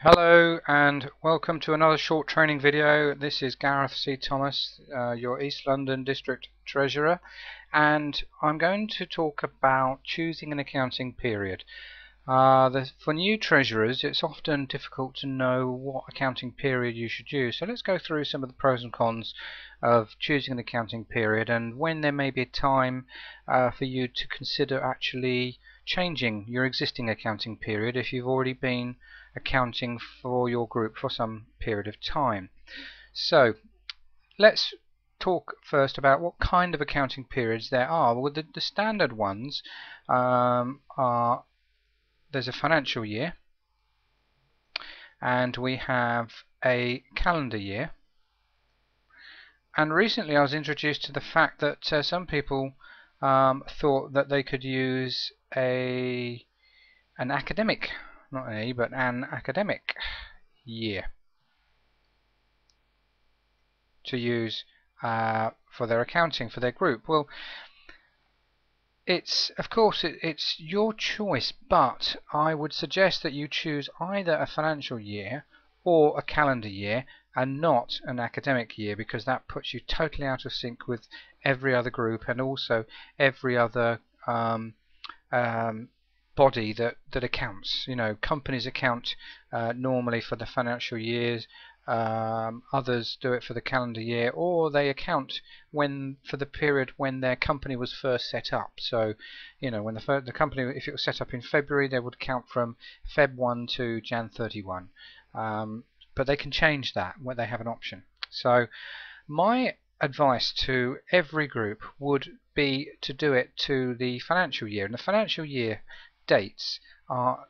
Hello and welcome to another short training video. This is Gareth C. Thomas, your East London District Treasurer, and I'm going to talk about choosing an accounting period. For new treasurers, it's often difficult to know what accounting period you should use, so let's go through some of the pros and cons of choosing an accounting period and when there may be a time for you to consider actually changing your existing accounting period if you've already been accounting for your group for some period of time. So let's talk first about what kind of accounting periods there are. Well, the standard ones are there's a financial year and we have a calendar year. And recently I was introduced to the fact that some people thought that they could use an academic, not an but an academic year to use for their accounting for their group. Well, of course it's your choice, but I would suggest that you choose either a financial year or a calendar year and not an academic year, because that puts you totally out of sync with every other group and also every other body that accounts. You know, companies account normally for the financial years, others do it for the calendar year, or they account for the period when their company was first set up. So, you know, when the company, if it was set up in February, they would count from Feb 1 to Jan 31. But they can change that when they have an option. So my advice to every group would be to do it to the financial year, and the financial year dates are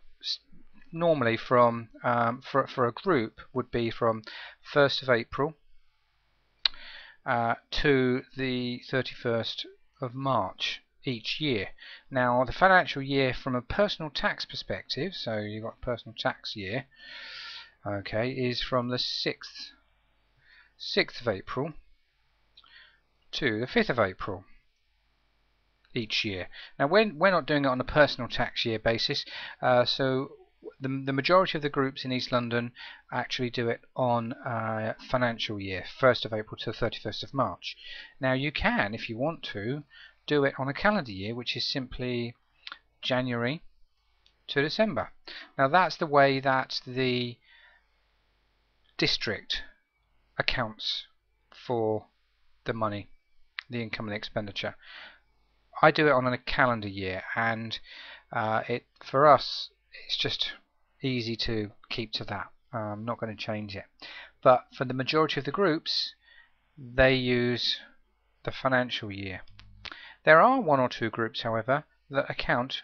normally from for a group would be from 1st of April to the 31st of March each year. Now the financial year from a personal tax perspective, so you've got personal tax year, okay, is from the 6th of April to the 5th of April each year. Now we're not doing it on a personal tax year basis, so the majority of the groups in East London actually do it on financial year, 1st of April to 31st of March. Now you can, if you want to, do it on a calendar year, which is simply January to December. Now that's the way that the district accounts for the money, the income and expenditure. I do it on a calendar year, and for us it's just easy to keep to that. I'm not going to change it. But for the majority of the groups, they use the financial year. There are one or two groups, however, that account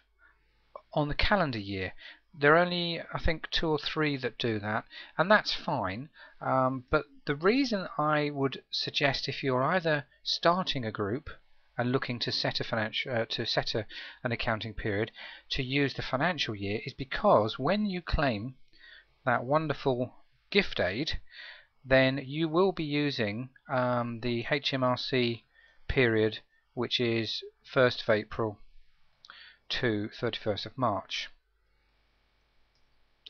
on the calendar year. There are only, I think, 2 or 3 that do that, and that's fine. But the reason I would suggest, if you're either starting a group and looking to set an accounting period, to use the financial year, is because when you claim that wonderful gift aid, then you will be using the HMRC period, which is 1st of April to 31st of March.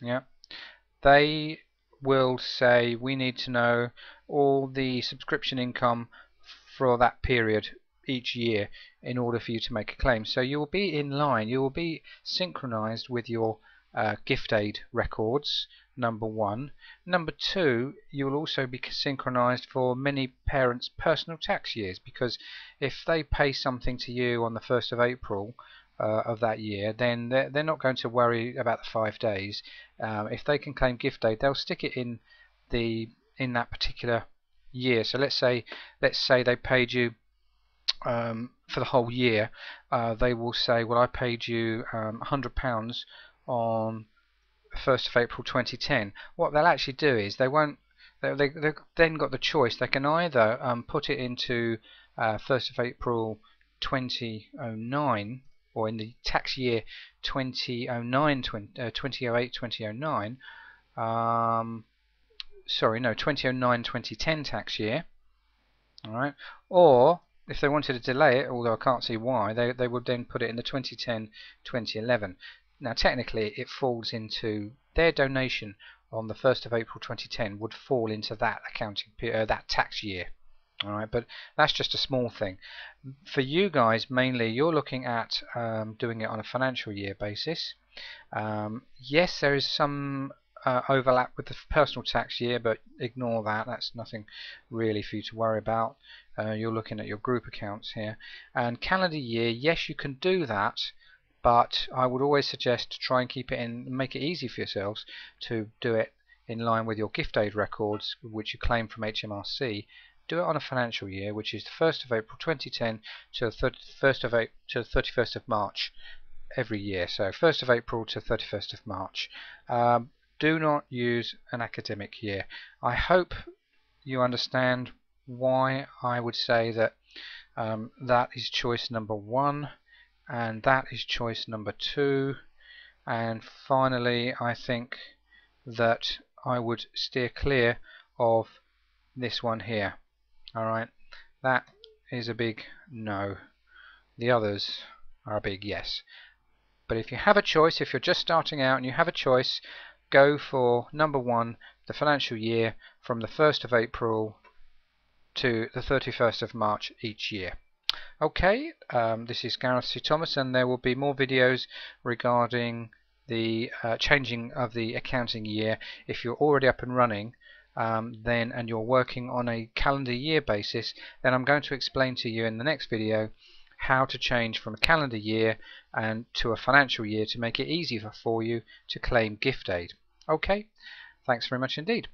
Yeah, they will say we need to know all the subscription income for that period each year in order for you to make a claim. So you will be in line, you will be synchronized with your gift aid records, number 1. Number 2, you will also be synchronized for many parents' personal tax years, because if they pay something to you on the 1st of April of that year, then they're not going to worry about the 5 days. If they can claim gift aid, they'll stick it in that particular year. So let's say they paid you for the whole year. They will say, well, I paid you £100 on 1st of April 2010. What they'll actually do is they've then got the choice. They can either put it into 1st of April 2009, or in the tax year 2008, 2009, sorry, no, 2009, 2010 tax year. Alright, or if they wanted to delay it, although I can't see why, they would then put it in the 2010, 2011. Now technically it falls into their donation on the 1st of April 2010 would fall into that that tax year. Alright, but that's just a small thing. For you guys, mainly, you're looking at doing it on a financial year basis. Yes, there is some overlap with the personal tax year, but ignore that. That's nothing really for you to worry about. You're looking at your group accounts here. And calendar year, yes, you can do that, but I would always suggest to try and keep it in, make it easy for yourselves to do it in line with your gift aid records, which you claim from HMRC. Do it on a financial year, which is the 1st of April 2010 to the 31st of March every year. So 1st of April to 31st of March. Do not use an academic year. I hope you understand why I would say that that is choice number 1, and that is choice number 2, and finally I think that I would steer clear of this one here. Alright, that is a big no. The others are a big yes. But if you have a choice, if you're just starting out and you have a choice, go for number 1, the financial year, from the 1st of April to the 31st of March each year. Okay, this is Gareth C. Thomas, and there will be more videos regarding the changing of the accounting year. If you're already up and running, and you're working on a calendar year basis, then I'm going to explain to you in the next video how to change from a calendar year and to a financial year to make it easier for you to claim gift aid. Okay, thanks very much indeed.